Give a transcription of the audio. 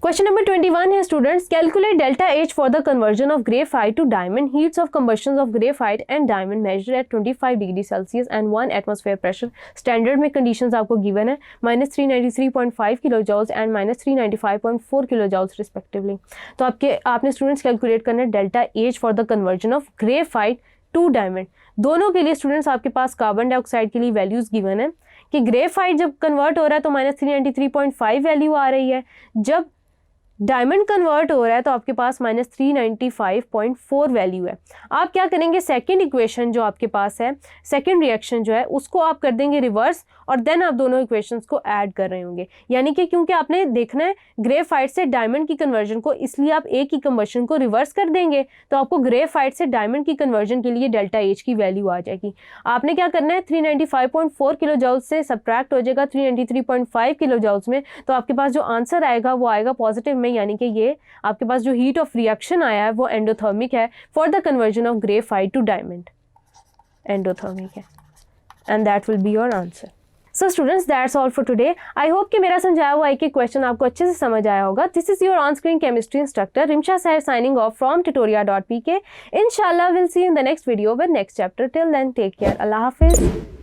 Question number 21 है students, calculate delta H for the conversion of graphite to diamond. Heats of combustion of graphite and diamond measured at 25 degree Celsius and 1 atmosphere pressure. Standard में conditions आपको given है -393.5 kilo joules and -395.4 kilo joules respectively. तो आपने students calculate करना है delta H for the conversion of graphite to diamond. दोनों के लिए स्टूडेंट्स आपके पास कार्बन डाइऑक्साइड के लिए वैल्यूज गिवन है कि ग्रेफाइट जब कन्वर्ट हो रहा है तो -393.5 वैल्यू आ रही है, जब डायमंड कन्वर्ट हो रहा है तो आपके पास -395.4 वैल्यू है. आप क्या करेंगे, सेकंड इक्वेशन जो आपके पास है, सेकंड रिएक्शन जो है उसको आप कर देंगे रिवर्स और देन आप दोनों इक्वेशंस को ऐड कर रहे होंगे. यानी कि क्योंकि आपने देखना है ग्रेफाइट से डायमंड की कन्वर्जन को, इसलिए आप ए की कंबशन को रिवर्स कर देंगे तो आपको ग्रेफाइट से डायमंड की कन्वर्जन के लिए डेल्टा H की वैल्यू आ जाएगी. आपने क्या करना है, 395.4 किलो जॉल्स से सब्ट्रैक्ट हो जाएगा 393.5 किलो जॉल्स में, तो आपके पास जो आंसर आएगा वो आएगा पॉजिटिव में, यानी कि ये आपके पास जो हीट ऑफ रिएक्शन आया है वो एंडोथर्मिक है for the conversion of graphite to diamond. Endothermic है and that will be your answer. So students, that's all for today. I hope कि मेरा समझाया हुआ एक क्वेश्चन आपको अच्छे से समझ आया होगा. This is your on screen chemistry instructor Rimsha साहब signing off from tutoria.pk. Inshallah we'll see you in the next video with next chapter. Till then, take care. Allah Hafiz.